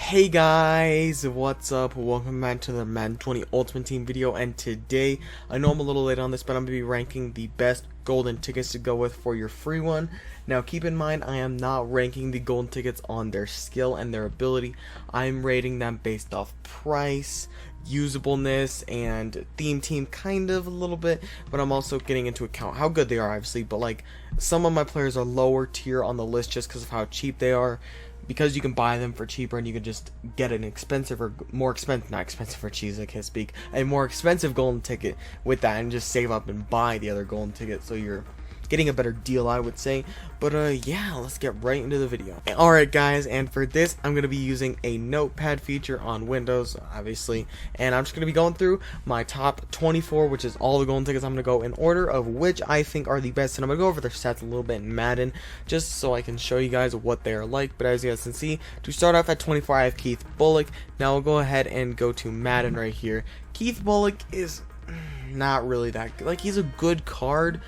Hey guys, what's up? Welcome back to the Madden 20 Ultimate Team video, and today, I know I'm a little late on this, but I'm going to be ranking the best golden tickets to go with for your free one. Now keep in mind, I am not ranking the golden tickets on their skill and their ability. I'm rating them based off price, usableness, and theme team kind of a little bit, but I'm also getting into account how good they are, obviously. But like, some of my players are lower tier on the list just because of how cheap they are, because you can buy them for cheaper and you can just get an expensive or more expensive, not expensive for cheese, I can't speak, a more expensive golden ticket with that and just save up and buy the other golden ticket, so you're getting a better deal, I would say. But yeah, let's get right into the video. Alright guys, and for this I'm going to be using a notepad feature on Windows, obviously, and I'm just going to be going through my top 24, which is all the golden tickets. I'm going to go in order of which I think are the best, and I'm going to go over their stats a little bit in Madden, just so I can show you guys what they are like. But as you guys can see, to start off at 24 I have Keith Bullock. Now I'll go ahead and go to Madden right here. Keith Bullock is not really that good. Like, he's a good card,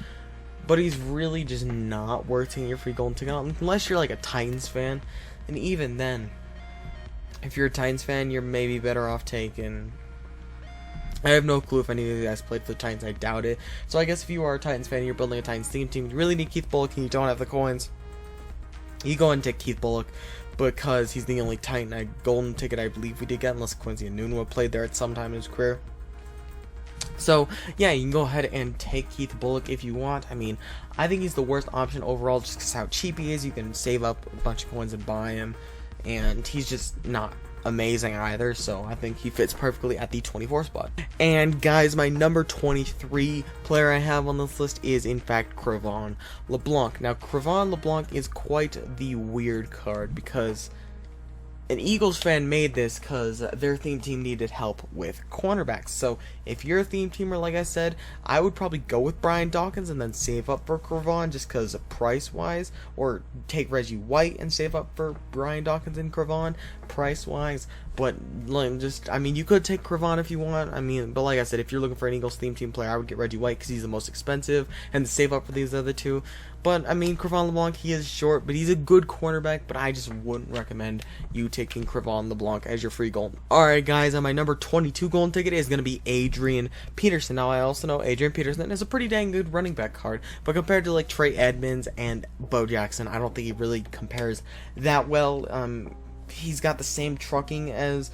but he's really just not worth taking your free golden ticket on, unless you're like a Titans fan. And even then, if you're a Titans fan, you're maybe better off taking... I have no clue if any of you guys played for the Titans, I doubt it. So I guess if you are a Titans fan and you're building a Titans team, you really need Keith Bullock and you don't have the coins, you go and take Keith Bullock, because he's the only Titan golden ticket I believe we did get, unless Quincy Adams played there at some time in his career. So yeah, you can go ahead and take Keith Bullock if you want. I mean, I think he's the worst option overall just because how cheap he is. You can save up a bunch of coins and buy him, and he's just not amazing either, so I think he fits perfectly at the 24 spot. And guys, my number 23 player I have on this list is in fact Vaughn LeBlanc. Now Vaughn LeBlanc is quite the weird card, because an Eagles fan made this because their theme team needed help with cornerbacks. So if you're a theme teamer, like I said, I would probably go with Dawkins and then save up for Vaughn just because price wise, or take Reggie White and save up for Dawkins and Vaughn price wise. But like, just, I mean, you could take Vaughn if you want. I mean, but like I said, if you're looking for an Eagles theme team player, I would get Reggie White because he's the most expensive, and save up for these other two. But I mean, Vaughn LeBlanc, he is short, but he's a good cornerback. But I just wouldn't recommend you taking Vaughn LeBlanc as your free golden. Alright guys, and my number 22 golden ticket is going to be Adrian Peterson. Now I also know Adrian Peterson is a pretty dang good running back card, but compared to like Trey Edmonds and Bo Jackson, I don't think he really compares that well. He's got the same trucking as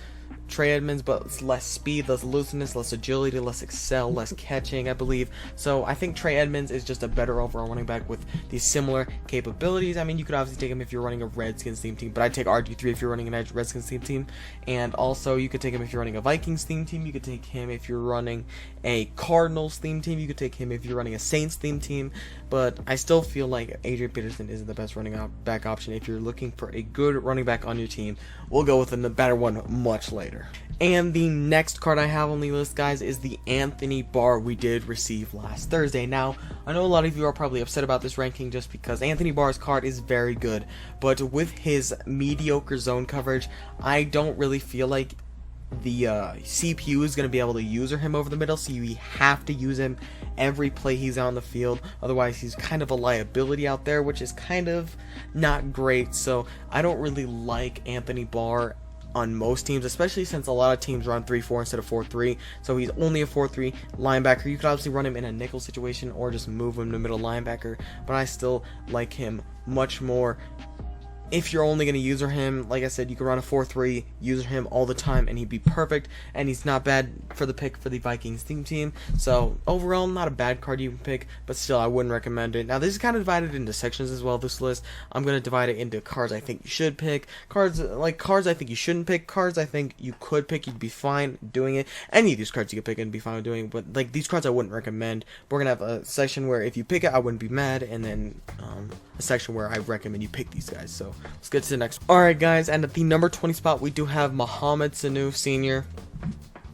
Trey Edmonds, but it's less speed, less looseness, less agility, less excel, less catching, I believe. So I think Trey Edmonds is just a better overall running back with these similar capabilities. I mean, you could obviously take him if you're running a Redskins theme team, but I'd take RGIII if you're running an Redskins theme team. And also, you could take him if you're running a Vikings theme team. You could take him if you're running a Cardinals theme team. You could take him if you're running a Saints theme team. But I still feel like Adrian Peterson isn't the best running back option. If you're looking for a good running back on your team, we'll go with a better one much later. And the next card I have on the list, guys, is the Anthony Barr we did receive last Thursday. Now, I know a lot of you are probably upset about this ranking just because Anthony Barr's card is very good, but with his mediocre zone coverage, I don't really feel like the CPU is going to be able to user him over the middle, so you have to use him every play he's on the field. Otherwise, he's kind of a liability out there, which is kind of not great. So I don't really like Anthony Barr on most teams, especially since a lot of teams run 3-4 instead of 4-3. So he's only a 4-3 linebacker. You could obviously run him in a nickel situation or just move him to middle linebacker, but I still like him much more. If you're only going to user him, like I said, you can run a 4-3, user him all the time, and he'd be perfect. And he's not bad for the pick for the Vikings theme team. So overall, not a bad card you can pick, but still, I wouldn't recommend it. Now, this is kind of divided into sections as well, this list. I'm going to divide it into cards I think you should pick, cards I think you shouldn't pick, cards I think you could pick, you'd be fine doing it. Any of these cards you could pick and be fine with doing it, but like these cards I wouldn't recommend. We're going to have a section where if you pick it, I wouldn't be mad, and then a section where I recommend you pick these guys. So let's get to the next one. Alright guys, and at the number 20 spot we do have Mohamed Sanu Sr.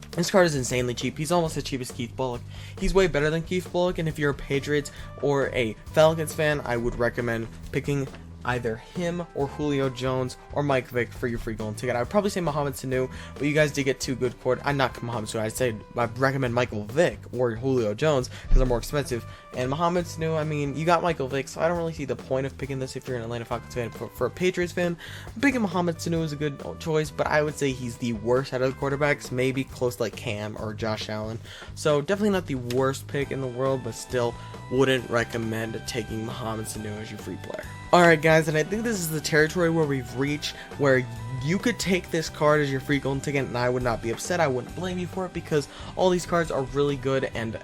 This card is insanely cheap. He's almost as cheap as Keith Bullock. He's way better than Keith Bullock, and if you're a Patriots or a Falcons fan, I would recommend picking either him or Julio Jones or Mike Vick for your free golden ticket. I would probably say Mohamed Sanu, but you guys did get two good not Mohamed Sanu, I'd recommend Michael Vick or Julio Jones because they're more expensive. And Mohamed Sanu, I mean, you got Michael Vick, so I don't really see the point of picking this if you're an Atlanta Falcons fan. For a Patriots fan, picking Mohamed Sanu is a good choice, but I would say he's the worst out of the quarterbacks, maybe close to like Cam or Josh Allen. So definitely not the worst pick in the world, but still wouldn't recommend taking Mohamed Sanu as your free player. Alright guys, and I think this is the territory where we've reached where you could take this card as your free golden ticket and I would not be upset. I wouldn't blame you for it because all these cards are really good and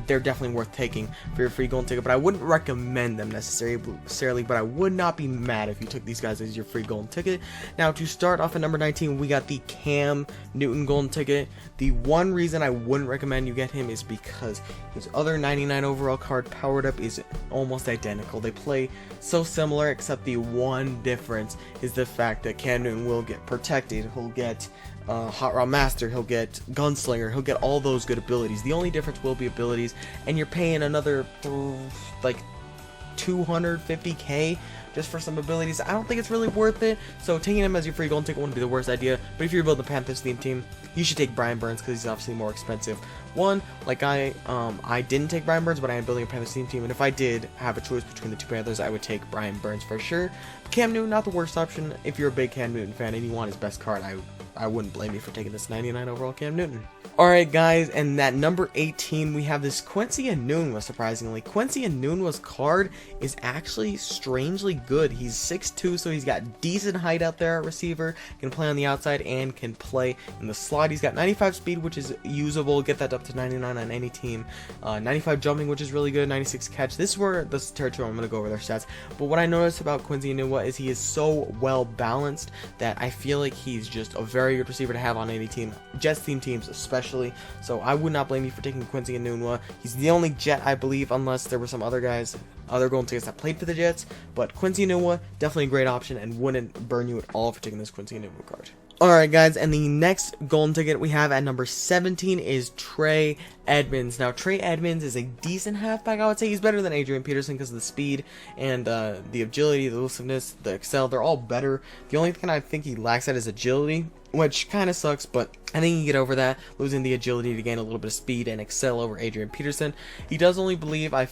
they're definitely worth taking for your free golden ticket, but I wouldn't recommend them necessarily, but I would not be mad if you took these guys as your free golden ticket. Now, to start off at number 19, we got the Cam Newton golden ticket. The one reason I wouldn't recommend you get him is because his other 99 overall card, Powered Up, is almost identical. They play so similar, except the one difference is the fact that Cam Newton will get protected. He'll get Hot Rod Master, he'll get Gunslinger, he'll get all those good abilities. The only difference will be abilities, and you're paying another like 250k just for some abilities. I don't think it's really worth it, so taking him as your free golden ticket wouldn't be the worst idea. But if you're building the Panthers theme team, you should take Brian Burns because he's obviously more expensive. One, like I didn't take Brian Burns, but I am building a Panthers theme team, and if I did have a choice between the two Panthers, I would take Brian Burns for sure. Cam Newton, not the worst option. If you're a big Cam Newton fan and you want his best card, I wouldn't blame you for taking this 99 overall Cam Newton. Alright guys, and at number 18 we have this Quincy Adams. Surprisingly, Quincy Adams' card is actually strangely good. He's 6'2", so he's got decent height out there at receiver, can play on the outside and can play in the slot. He's got 95 speed, which is usable, get that up to 99 on any team. 95 jumping, which is really good, 96 catch. This is where this territory I'm going to go over their stats. But what I noticed about Quincy Adams is he is so well balanced that I feel like he's just a very good receiver to have on any team, Jets theme teams especially. So I would not blame you for taking Quincy Adams. He's the only Jet, I believe, unless there were some other guys, other golden tickets that played for the Jets. But Quincy Adams, definitely a great option and wouldn't burn you at all for taking this Quincy Adams card. Alright guys, and the next golden ticket we have at number 17 is Trey Edmonds. Now, Trey Edmonds is a decent halfback. I would say he's better than Adrian Peterson because of the speed and the agility, the elusiveness, the excel. They're all better. The only thing I think he lacks at is agility, which kind of sucks, but I think you get over that, losing the agility to gain a little bit of speed and excel over Adrian Peterson. He does only believe, I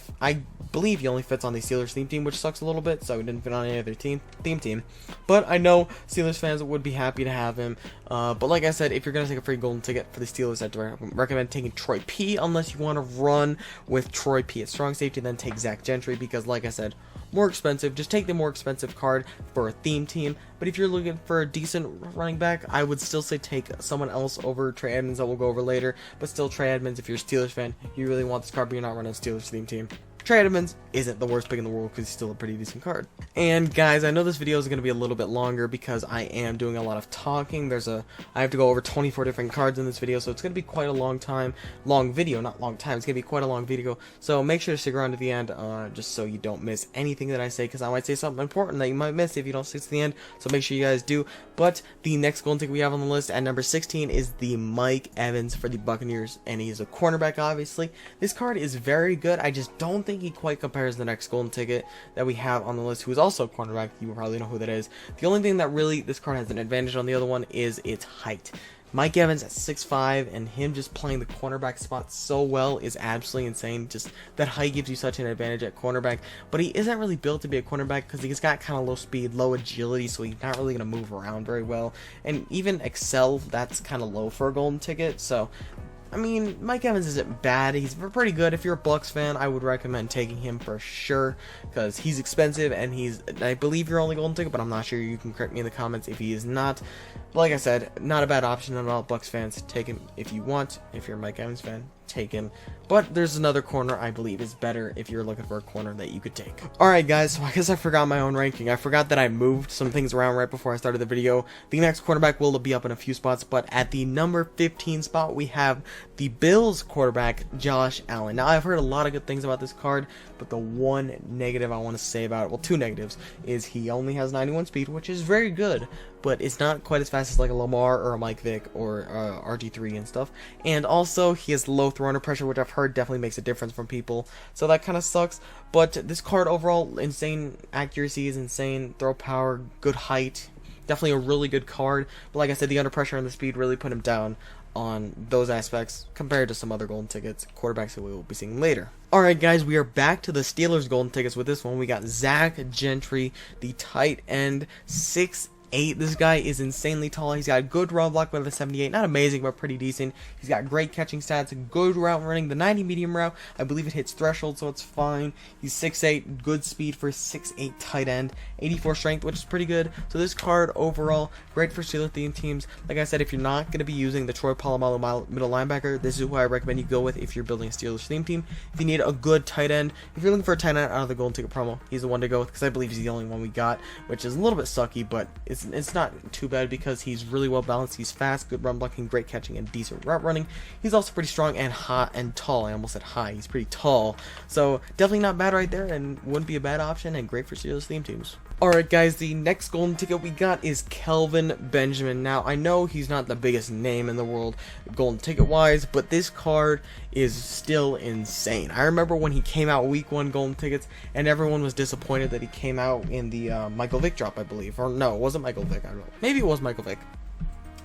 believe he only fits on the Steelers theme team, which sucks a little bit, so he didn't fit on any other theme team. But I know Steelers fans would be happy to have him. But like I said, if you're going to take a free golden ticket for the Steelers, I'd recommend taking Troy P, unless you want to run with Troy P at strong safety, then take Zach Gentry, because like I said, more expensive. Just take the more expensive card for a theme team. But if you're looking for a decent running back, I would still say take someone else over Trey Edmonds that we'll go over later. But still, Trey Edmonds, if you're a Steelers fan, you really want this card, but you're not running a Steelers theme team. Trey Edmonds isn't the worst pick in the world because he's still a pretty decent card. And guys, I know this video is going to be a little bit longer because I am doing a lot of talking. I have to go over 24 different cards in this video, so it's going to be quite a long video, not long time. It's going to be quite a long video, so make sure to stick around to the end just so you don't miss anything that I say, because I might say something important that you might miss if you don't stick to the end, so make sure you guys do. But the next golden ticket we have on the list at number 16 is the Mike Evans for the Buccaneers, and he is a cornerback, obviously. This card is very good. I just don't think he quite compares the next golden ticket that we have on the list, who is also a cornerback. You will probably know who that is. The only thing that really this card has an advantage on the other one is its height. Mike Evans at 6'5", and him just playing the cornerback spot so well is absolutely insane. Just that height gives you such an advantage at cornerback, but he isn't really built to be a cornerback because he's got kind of low speed, low agility, so he's not really going to move around very well. And even excel, that's kind of low for a golden ticket, so I mean, Mike Evans isn't bad. He's pretty good. If you're a Bucs fan, I would recommend taking him for sure because he's expensive and I believe you're only golden ticket, but I'm not sure. You can correct me in the comments if he is not. But like I said, not a bad option at all. Bucs fans, take him if you want. If you're a Mike Evans fan, take him. But there's another corner I believe is better if you're looking for a corner that you could take. Alright guys, so I guess I forgot my own ranking. I forgot that I moved some things around right before I started the video. The next quarterback will be up in a few spots, but at the number 15 spot we have the Bills quarterback, Josh Allen. Now I've heard a lot of good things about this card, but the one negative I want to say about it, well, two negatives, is he only has 91 speed, which is very good, but it's not quite as fast as like a Lamar or a Vick or RGIII and stuff. And also, he has low throw under pressure, which I've heard definitely makes a difference from people. So that kind of sucks. But this card overall, insane accuracy, is insane throw power, good height. Definitely a really good card. But like I said, the under pressure and the speed really put him down on those aspects compared to some other golden tickets, quarterbacks that we will be seeing later. Alright guys, we are back to the Steelers golden tickets with this one. We got Zach Gentry, the tight end, 6'8". This guy is insanely tall. He's got a good run block with a 78. Not amazing, but pretty decent. He's got great catching stats, good route running. The 90 medium route, I believe it hits threshold, so it's fine. He's 6'8", good speed for a 6'8" tight end. 84 strength, which is pretty good. So this card overall, great for Steelers theme teams. Like I said, if you're not going to be using the Troy Polamalu middle linebacker, this is who I recommend you go with if you're building a Steelers theme team. If you need a good tight end, if you're looking for a tight end out of the golden ticket promo, he's the one to go with, because I believe he's the only one we got, which is a little bit sucky, but it's not too bad because he's really well balanced. He's fast, good run blocking, great catching, and decent route running. He's also pretty strong and hot and tall. I almost said high. He's pretty tall, so definitely not bad right there, and wouldn't be a bad option, and great for Steelers theme teams. Alright guys, the next golden ticket we got is Kelvin Benjamin. Now, I know he's not the biggest name in the world golden ticket wise, but this card is still insane. I remember when he came out week 1 golden tickets, and everyone was disappointed that he came out in the Michael Vick drop, I believe. Or no, it wasn't Michael Vick. I don't know. Maybe it was Michael Vick.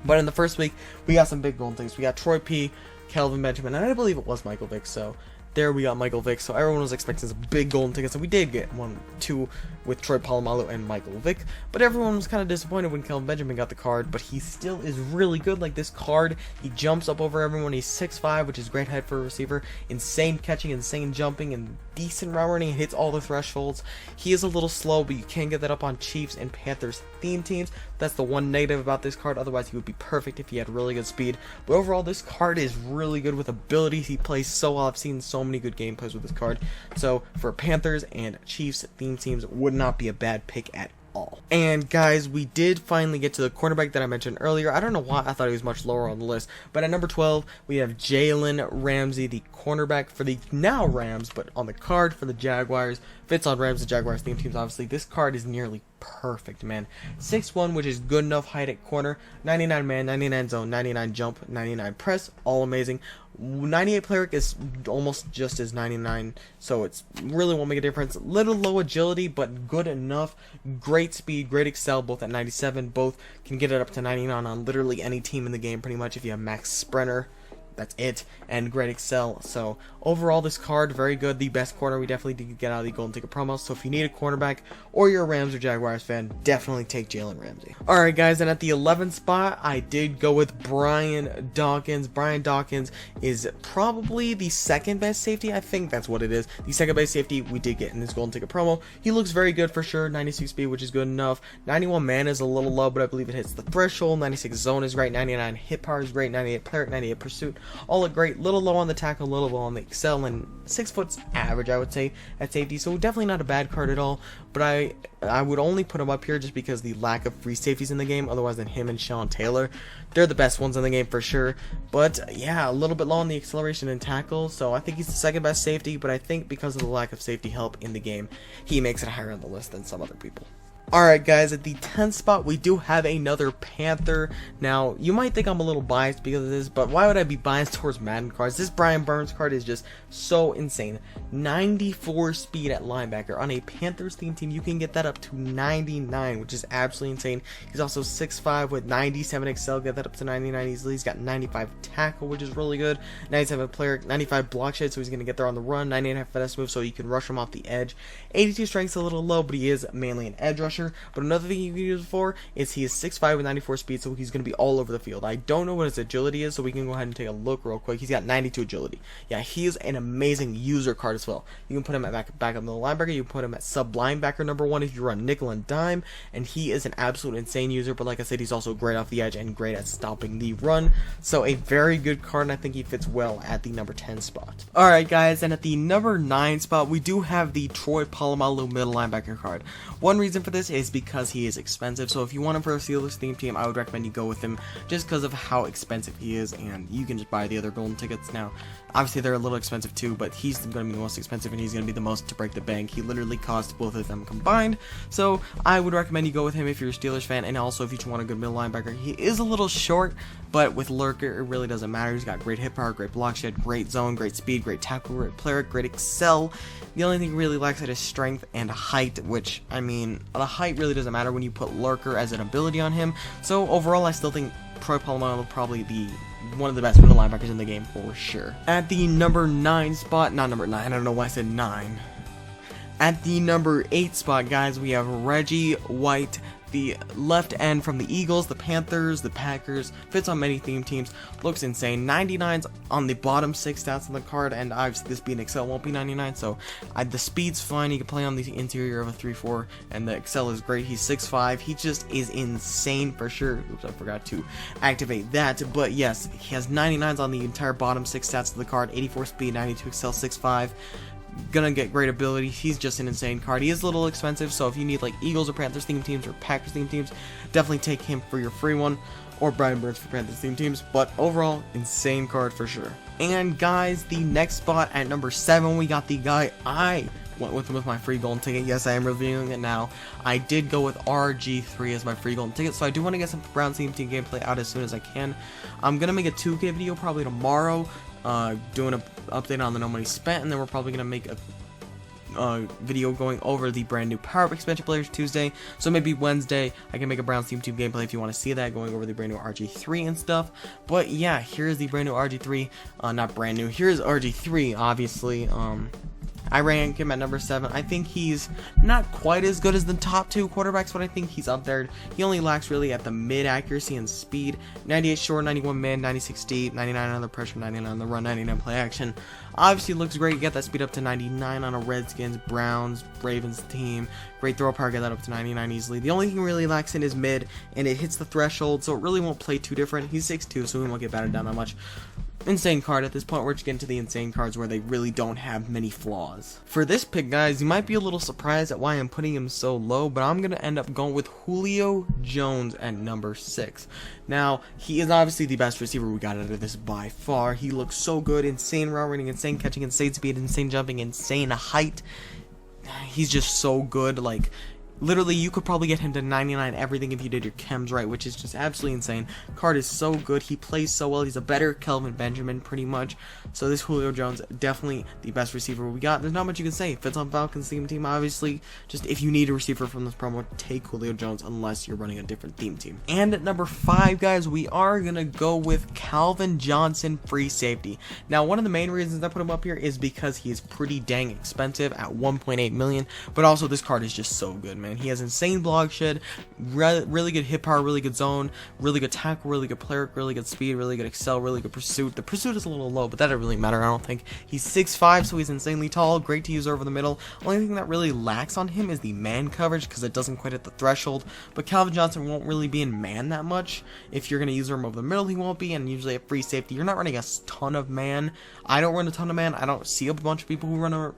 But in the first week, we got some big golden tickets. We got Troy P, Kelvin Benjamin, and I believe it was Michael Vick, so there we got Michael Vick. So everyone was expecting some big golden tickets, and we did get 1, 2 with Troy Polamalu and Michael Vick, but everyone was kind of disappointed when Kelvin Benjamin got the card. But he still is really good. Like, this card, he jumps up over everyone. He's 6'5", which is great height for a receiver. Insane catching, insane jumping, and decent route running. Hits all the thresholds. He is a little slow, but you can get that up on Chiefs and Panthers theme teams. That's the one negative about this card. Otherwise, he would be perfect if he had really good speed. But overall, this card is really good with abilities. He plays so well. I've seen so many good gameplays with this card. So for Panthers and Chiefs theme teams, would not be a bad pick at all. And guys, we did finally get to the cornerback that I mentioned earlier. I don't know why I thought he was much lower on the list, but at number 12 we have Jalen Ramsey, the cornerback for the now Rams, but on the card for the Jaguars. Fits on Rams and Jaguars theme teams, obviously. This card is nearly perfect, man. 6'1", which is good enough height at corner. 99 man, 99 zone, 99 jump, 99 press, all amazing. 98 player is almost just as 99, so it's really won't make a difference. Little low agility, but good enough. Great speed, great excel, both at 97. Both can get it up to 99 on literally any team in the game, pretty much, if you have max sprinter. That's it, and great excel. So overall, this card very good. The best corner we definitely did get out of the golden ticket promo. So if you need a cornerback or you're a Rams or Jaguars fan, definitely take Jalen Ramsey. All right, guys, and at the 11th spot, I did go with Brian Dawkins. Brian Dawkins is probably the second best safety. I think that's what it is. The second best safety we did get in this golden ticket promo. He looks very good for sure. 96 speed, which is good enough. 91 man is a little low, but I believe it hits the threshold. 96 zone is great. 99 hit power is great. 98 player, 98 pursuit. All look great. Little low on the tackle, little low on the excel, and 6 foot's average, I would say, at safety. So definitely not a bad card at all. But I would only put him up here just because the lack of free safeties in the game. Otherwise than him and Sean Taylor, they're the best ones in the game for sure. But yeah, a little bit low on the acceleration and tackle. So I think he's the second best safety. But I think because of the lack of safety help in the game, he makes it higher on the list than some other people. Alright guys, at the 10th spot, we do have another Panther. Now, you might think I'm a little biased because of this, but why would I be biased towards Madden cards? This Brian Burns card is just so insane. 94 speed at linebacker. On a Panthers theme team, you can get that up to 99, which is absolutely insane. He's also 6'5" with 97 excel, get that up to 99 easily. He's got 95 tackle, which is really good. 97 player, 95 block shed, so he's going to get there on the run. 99 finesse move, so you can rush him off the edge. 82 strength's a little low, but he is mainly an edge rusher. But another thing you can use it for is he is 6'5" with 94 speed, so he's going to be all over the field. I don't know what his agility is, so we can go ahead and take a look real quick. He's got 92 agility. Yeah, he is an amazing user card as well. You can put him at back up middle linebacker. You can put him at sub linebacker number 1 if you run nickel and dime, and he is an absolute insane user. But like I said, he's also great off the edge and great at stopping the run. So a very good card, and I think he fits well at the number 10 spot. Alright guys, and at the number 9 spot, we do have the Troy Polamalu middle linebacker card. One reason for this this is because he is expensive. So if you want him for a Steelers theme team, I would recommend you go with him just because of how expensive he is, and you can just buy the other golden tickets now. Obviously they're a little expensive too, but he's going to be the most expensive, and he's going to be the most to break the bank. He literally costs both of them combined, so I would recommend you go with him if you're a Steelers fan. And also if you just want a good middle linebacker, he is a little short, but with Lurker it really doesn't matter. He's got great hit power, great block shed, great zone, great speed, great tackle, great player, great excel. The only thing he really lacks is strength and height, which, I mean, the height really doesn't matter when you put Lurker as an ability on him. So overall I still think Polamalu will probably be one of the best middle linebackers in the game for sure. At the number 9 spot, not number 9, I don't know why I said 9. At the number 8 spot, guys, we have Reggie White, the left end from the Eagles, the Panthers, the Packers. Fits on many theme teams. Looks insane. 99's on the bottom 6 stats on the card, and obviously this being Excel won't be 99, so the speed's fine. He can play on the interior of a 3-4, and the Excel is great. He's 6'5". He just is insane for sure. Oops, I forgot to activate that, but yes, he has 99's on the entire bottom 6 stats of the card. 84 speed, 92 Excel, 6'5". Gonna get great ability. He's just an insane card. He is a little expensive, so if you need like Eagles or Panthers theme teams or Packers theme teams, definitely take him for your free one, or Brian Burns for Panthers theme teams. But overall, insane card for sure. And guys, the next spot at number 7, we got the guy I went with him with my free golden ticket. Yes, I am reviewing it now. I did go with RGIII as my free golden ticket, so I do want to get some Browns theme team gameplay out as soon as I can. I'm gonna make a 2K video probably tomorrow, doing an update on the no money spent, and then we're probably gonna make a video going over the brand new power up expansion players Tuesday. So maybe Wednesday I can make a Browns team gameplay if you want to see that, going over the brand new RG3 and stuff. But yeah, here's the brand new RG3. Not brand new. Here's RG3. Obviously, I rank him at number 7. I think he's not quite as good as the top 2 quarterbacks, but I think he's up there. He only lacks really at the mid accuracy and speed. 98 short, 91 mid, 96 deep, 99 under pressure, 99 on the run, 99 play action. Obviously looks great. You get that speed up to 99 on a Redskins, Browns, Ravens team. Great throw power, get that up to 99 easily. The only thing really lacks in is mid, and it hits the threshold, so it really won't play too different. He's 6'2", so he won't get battered down that much. Insane card. At this point, we're just getting to the insane cards where they really don't have many flaws. For this pick, guys, you might be a little surprised at why I'm putting him so low, but I'm going to end up going with Julio Jones at number 6. Now, he is obviously the best receiver we got out of this by far. He looks so good. Insane route running, insane catching, insane speed, insane jumping, insane height. He's just so good. Like, literally, you could probably get him to 99 everything if you did your chems right, which is just absolutely insane. Card is so good. He plays so well. He's a better Kelvin Benjamin, pretty much. So this Julio Jones, definitely the best receiver we got. There's not much you can say. Fits on Falcons theme team, obviously. Just if you need a receiver from this promo, take Julio Jones unless you're running a different theme team. And at number 5, guys, we are going to go with Calvin Johnson, free safety. Now, one of the main reasons I put him up here is because he is pretty dang expensive at 1.8 million, but also this card is just so good, man. He has insane block shed, really good hit power, really good zone, really good tackle, really good player, really good speed, really good excel, really good pursuit. The pursuit is a little low, but that doesn't really matter, I don't think. He's 6'5", so he's insanely tall, great to use over the middle. Only thing that really lacks on him is the man coverage, because it doesn't quite hit the threshold. But Calvin Johnson won't really be in man that much. If you're going to use him over the middle, he won't be, and usually at free safety, you're not running a ton of man. I don't run a ton of man. I don't see a bunch of people who run a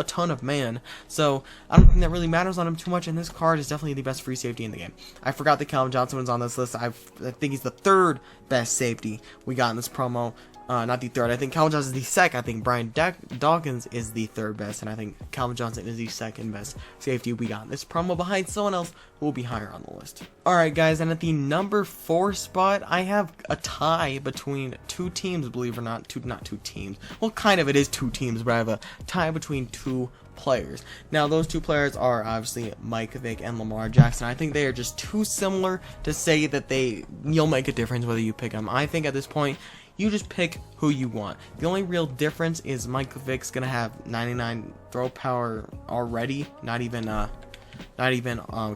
ton of man, so I don't think that really matters on him too much, and this card is definitely the best free safety in the game. I forgot that Calvin Johnson was on this list. I think he's the 3rd best safety we got in this promo. Not the 3rd. I think Calvin Johnson is the 2nd. I think Brian Dawkins is the 3rd best, and I think Calvin Johnson is the 2nd best safety we got in this promo, behind someone else who will be higher on the list. Alright, guys, and at the number 4 spot, I have a tie between 2 teams, believe it or not. Not two teams. Well, kind of, it is 2 teams, but I have a tie between 2 players. Now, those 2 players are obviously Vick and Lamar Jackson. I think they are just too similar to say that you'll make a difference whether you pick them. I think at this point, you just pick who you want. The only real difference is Vick's gonna have 99 throw power already, not even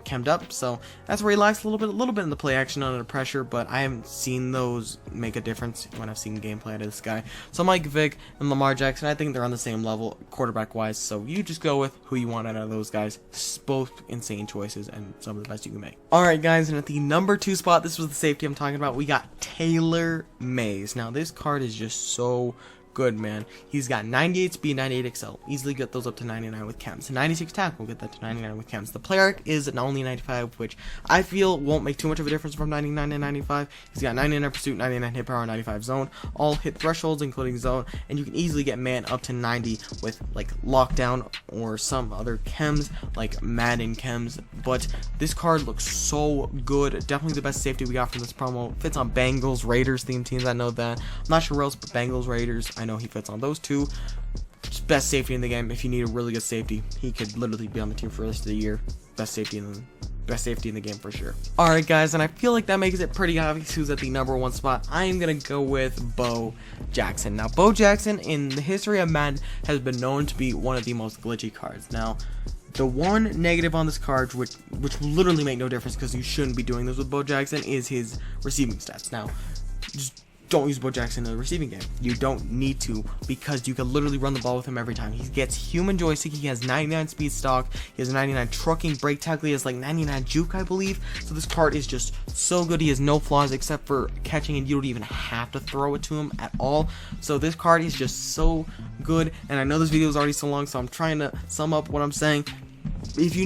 chemmed up, so that's where he lacks a little bit in the play action under pressure, but I haven't seen those make a difference when I've seen gameplay out of this guy. So Vick and Lamar Jackson, I think they're on the same level quarterback wise, so you just go with who you want out of those guys. Both insane choices and some of the best you can make. Alright, guys, and at the number 2 spot, this was the safety I'm talking about, we got Taylor Mays. Now this card is just so good, man. He's got 98 speed, 98 excel. Easily get those up to 99 with chems. 96 tackle, get that to 99 with chems. The player arc is only 95, which I feel won't make too much of a difference from 99 to 95. He's got 99 pursuit, 99 hit power, 95 zone. All hit thresholds, including zone. And you can easily get man up to 90 with like lockdown or some other chems, like Madden chems. But this card looks so good. Definitely the best safety we got from this promo. Fits on Bengals, Raiders theme teams. I know that. I'm not sure where else, but Bengals, Raiders. I know he fits on those two. Just best safety in the game. If you need a really good safety, he could literally be on the team for the rest of the year. Best safety in the game for sure. Alright guys, and I feel like that makes it pretty obvious who's at the #1 spot. I am gonna go with Bo Jackson. Now, Bo Jackson in the history of Madden has been known to be one of the most glitchy cards. Now, the one negative on this card, which will literally make no difference because you shouldn't be doing this with Bo Jackson, is his receiving stats. Now, just don't use Bo Jackson in the receiving game. You don't need to, because you can literally run the ball with him every time. He gets human joystick, he has 99 speed stock, he has 99 trucking, break tackle, he has like 99 juke, I believe. So this card is just so good. He has no flaws except for catching, and you don't even have to throw it to him at all. So this card is just so good, and I know this video is already so long, so I'm trying to sum up what I'm saying. If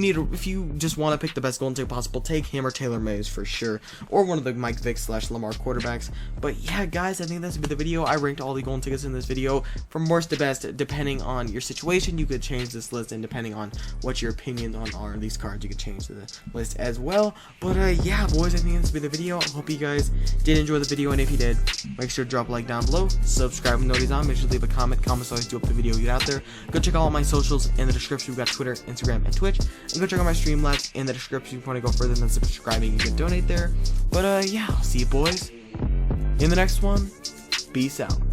you just want to pick the best golden ticket possible, take him or Taylor Mays for sure, or one of the Mike Vick / Lamar quarterbacks. But yeah, guys, I think that's been the video. I ranked all the golden tickets in this video from worst to best, depending on your situation. You could change this list, and depending on what your opinions on are these cards, you could change the list as well. But yeah, boys, I think that's been the video. I hope you guys did enjoy the video, and if you did, make sure to drop a like down below, subscribe with notifications on, make sure to leave a comment. Comments always do up the video, get out there. Go check out all my socials in the description. We've got Twitter, Instagram, and Twitch. And go check out my Streamlabs in the description if you want to go further than subscribing. You can donate there. But yeah, I'll see you boys in the next one. Peace out.